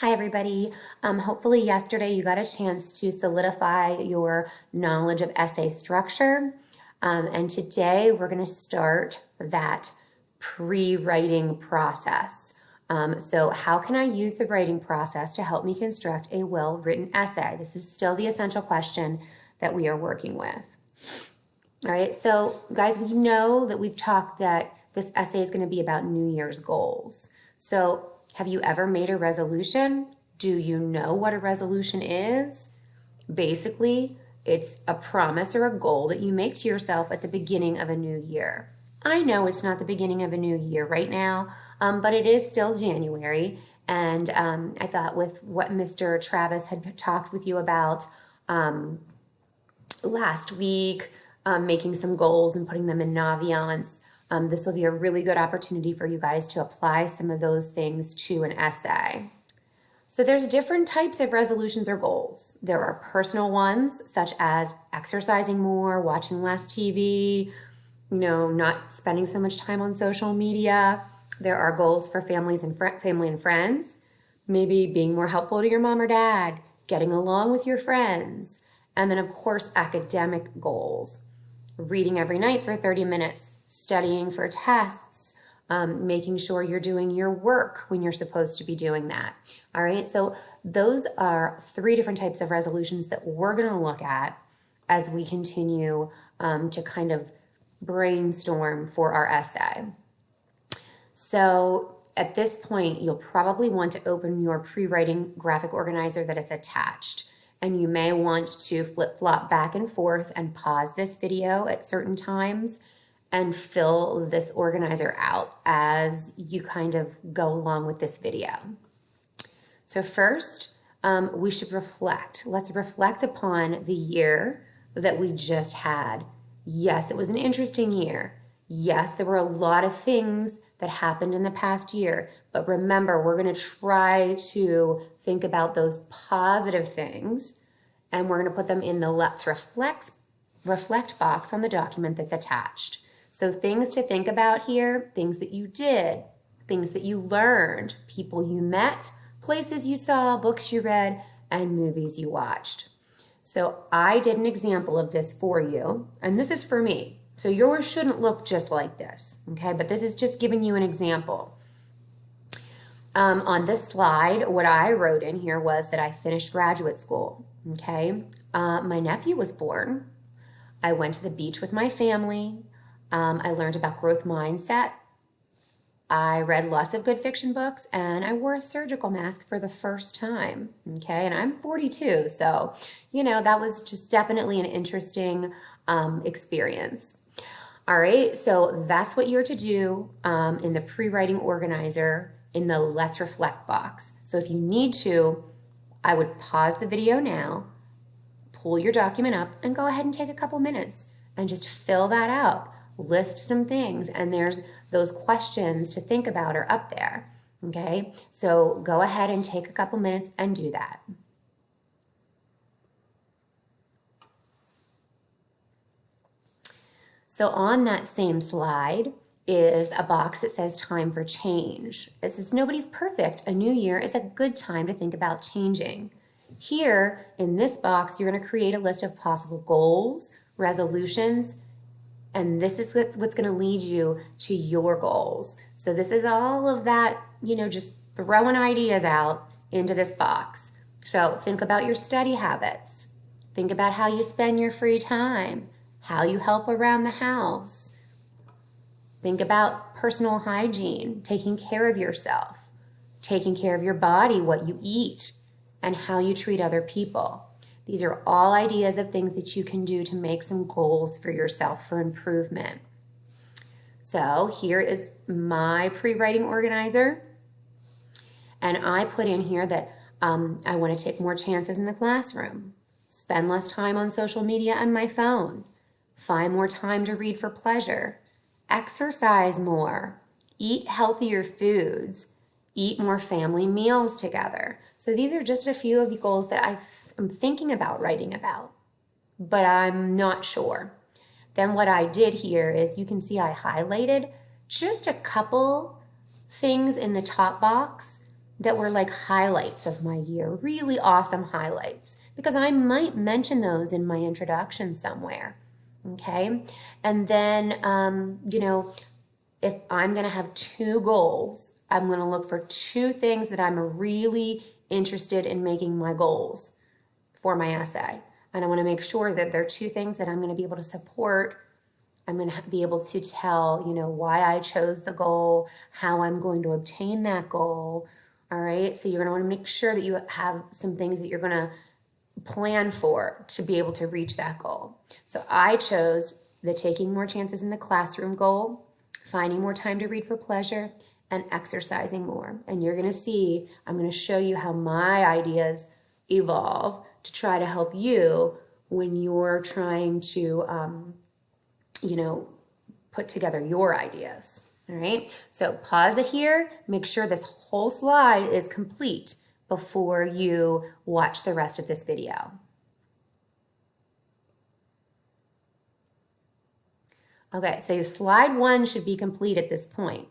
Hi, everybody. Hopefully yesterday you got a chance to solidify your knowledge of essay structure. And today we're going to start that pre-writing process. So how can I use the writing process to help me construct a well-written essay? This is still the essential question that we are working with. All right, so guys, we know that we've talked that this essay is going to be about New Year's goals. So have you ever made a resolution? Do you know what a resolution is? Basically, it's a promise or a goal that you make to yourself at the beginning of a new year. I know it's not the beginning of a new year right now, but it is still January. And I thought with what Mr. Travis had talked with you about last week, making some goals and putting them in Naviance, this will be a really good opportunity for you guys to apply some of those things to an essay. So there's different types of resolutions or goals. There are personal ones, such as exercising more, watching less TV, not spending so much time on social media. There are goals for family and friends, maybe being more helpful to your mom or dad, getting along with your friends, and then of course academic goals. Reading every night for 30 minutes, studying for tests, making sure you're doing your work when you're supposed to be doing that. All right, so those are three different types of resolutions that we're going to look at as we continue to kind of brainstorm for our essay. So at this point, you'll probably want to open your pre-writing graphic organizer that it's attached. And you may want to flip-flop back and forth and pause this video at certain times and fill this organizer out as you kind of go along with this video. So first, we should reflect. Let's reflect upon the year that we just had. Yes, it was an interesting year. Yes, there were a lot of things that happened in the past year, but remember, we're going to try to think about those positive things, and we're going to put them in the Let's Reflect box on the document that's attached. So things to think about here, things that you did, things that you learned, people you met, places you saw, books you read, and movies you watched. So I did an example of this for you, and this is for me. So yours shouldn't look just like this, okay? But this is just giving you an example. On this slide, what I wrote in here was that I finished graduate school, okay? My nephew was born. I went to the beach with my family. I learned about growth mindset. I read lots of good fiction books, and I wore a surgical mask for the first time, okay? And I'm 42, so, that was just definitely an interesting experience. All right, so that's what you're to do in the pre-writing organizer in the Let's Reflect box. So if you need to, I would pause the video now, pull your document up, and go ahead and take a couple minutes and just fill that out. List some things, and there's those questions to think about are up there, okay? So go ahead and take a couple minutes and do that. So on that same slide is a box that says time for change. It says nobody's perfect. A new year is a good time to think about changing. Here in this box, you're going to create a list of possible goals, resolutions, and this is what's going to lead you to your goals. So this is all of that, just throwing ideas out into this box. So think about your study habits. Think about how you spend your free time, how you help around the house. Think about personal hygiene, taking care of yourself, taking care of your body, what you eat, and how you treat other people. These are all ideas of things that you can do to make some goals for yourself for improvement. So here is my pre-writing organizer. And I put in here that I want to take more chances in the classroom, spend less time on social media and my phone, find more time to read for pleasure, exercise more, eat healthier foods, eat more family meals together. So these are just a few of the goals that I'm thinking about writing about, but I'm not sure. Then what I did here is you can see I highlighted just a couple things in the top box that were like highlights of my year, really awesome highlights, because I might mention those in my introduction somewhere, okay? And then, if I'm going to have 2 goals, I'm going to look for 2 things that I'm really interested in making my goals for my essay. And I want to make sure that they're 2 things that I'm going to be able to support. I'm going to be able to tell, why I chose the goal, how I'm going to obtain that goal. All right. So you're going to want to make sure that you have some things that you're going to plan for to be able to reach that goal. So I chose the taking more chances in the classroom goal, finding more time to read for pleasure, and exercising more. And you're going to see, I'm going to show you how my ideas evolve to try to help you when you're trying to, put together your ideas. All right. So pause it here. Make sure this whole slide is complete before you watch the rest of this video. Okay, so slide 1 should be complete at this point.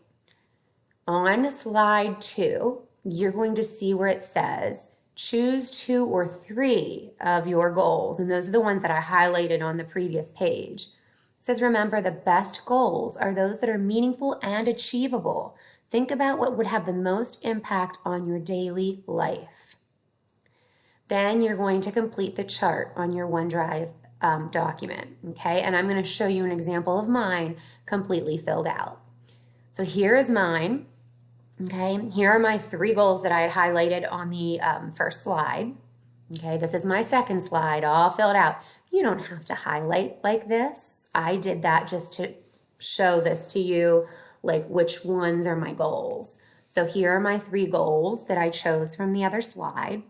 On slide 2, you're going to see where it says choose 2 or 3 of your goals, and those are the ones that I highlighted on the previous page. It says, remember, the best goals are those that are meaningful and achievable. Think about what would have the most impact on your daily life. Then you're going to complete the chart on your OneDrive document, okay? And I'm going to show you an example of mine completely filled out. So here is mine, okay? Here are my 3 goals that I had highlighted on the first slide, okay? This is my second slide, all filled out. You don't have to highlight like this. I did that just to show this to you, like which ones are my goals. So here are my 3 goals that I chose from the other slide.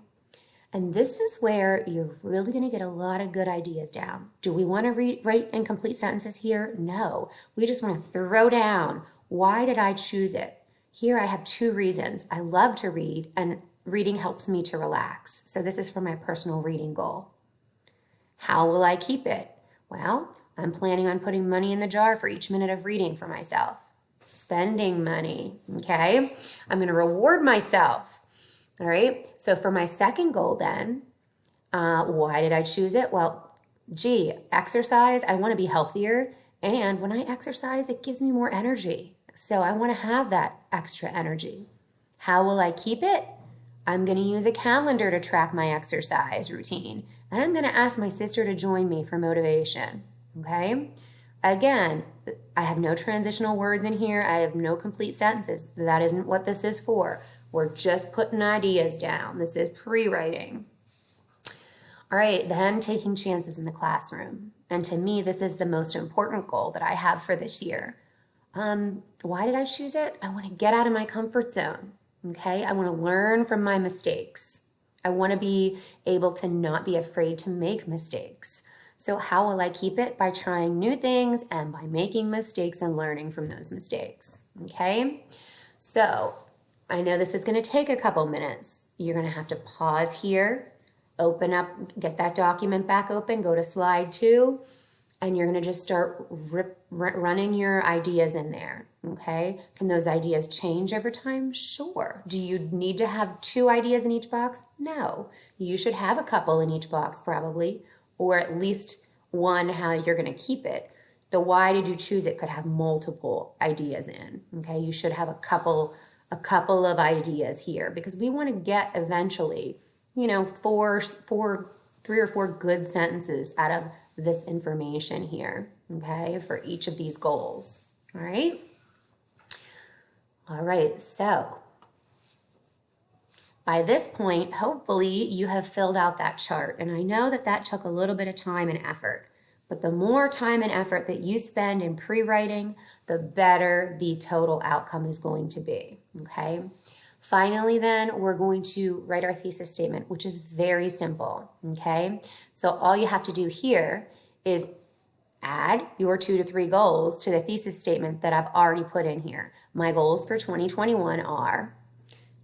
And this is where you're really going to get a lot of good ideas down. Do we want to write and complete sentences here? No. We just want to throw down, why did I choose it? Here I have 2 reasons. I love to read, and reading helps me to relax. So this is for my personal reading goal. How will I keep it? Well, I'm planning on putting money in the jar for each minute of reading for myself. Spending money, okay? I'm going to reward myself. All right, so for my second goal then, why did I choose it? Well, exercise, I want to be healthier, and when I exercise, it gives me more energy. So I want to have that extra energy. How will I keep it? I'm going to use a calendar to track my exercise routine, and I'm going to ask my sister to join me for motivation, okay? Again, I have no transitional words in here. I have no complete sentences. That isn't what this is for. We're just putting ideas down. This is pre-writing. All right, then taking chances in the classroom. And to me, this is the most important goal that I have for this year. Why did I choose it? I want to get out of my comfort zone, okay? I want to learn from my mistakes. I want to be able to not be afraid to make mistakes. So how will I keep it? By trying new things and by making mistakes and learning from those mistakes, okay? So I know this is going to take a couple minutes. You're going to have to pause here, open up, get that document back open, go to slide 2, and you're going to just start running your ideas in there, okay? Can those ideas change over time? Sure. Do you need to have 2 ideas in each box? No. You should have a couple in each box probably, or at least one how you're going to keep it. The why did you choose it could have multiple ideas in, okay? You should have a couple of ideas here because we want to get eventually, 3 or 4 good sentences out of this information here, okay, for each of these goals, all right? All right, so by this point, hopefully you have filled out that chart, and I know that took a little bit of time and effort, but the more time and effort that you spend in pre-writing, the better the total outcome is going to be, okay? Finally, then, we're going to write our thesis statement, which is very simple, okay? So all you have to do here is add your 2 to 3 goals to the thesis statement that I've already put in here. My goals for 2021 are,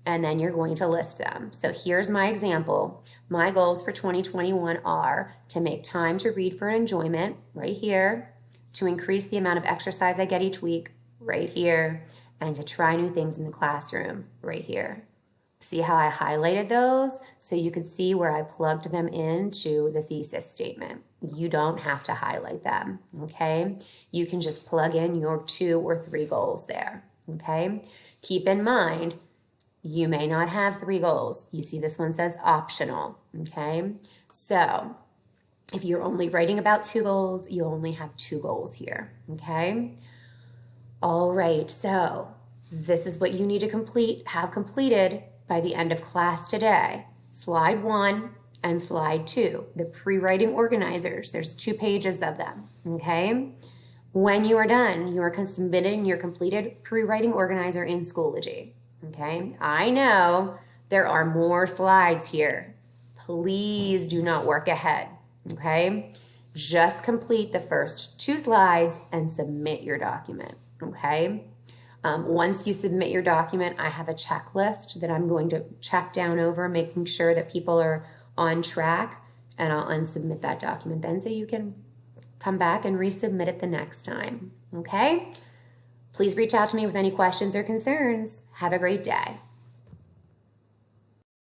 and then you're going to list them. So here's my example. My goals for 2021 are to make time to read for enjoyment, right here, to increase the amount of exercise I get each week, right here, and to try new things in the classroom, right here. See how I highlighted those? So you could see where I plugged them into the thesis statement. You don't have to highlight them, okay? You can just plug in your 2 or 3 goals there, okay? Keep in mind, you may not have 3 goals. You see this one says optional, okay? So if you're only writing about 2 goals, you only have 2 goals here, okay? All right, so this is what you need to have completed by the end of class today. Slide 1 and slide 2, the pre-writing organizers. There's 2 pages of them, okay? When you are done, you are submitting your completed pre-writing organizer in Schoology, okay? I know there are more slides here. Please do not work ahead, okay? Just complete the first 2 slides and submit your document, okay? Once you submit your document, I have a checklist that I'm going to check down over, making sure that people are on track, and I'll unsubmit that document then so you can come back and resubmit it the next time, okay? Please reach out to me with any questions or concerns. Have a great day.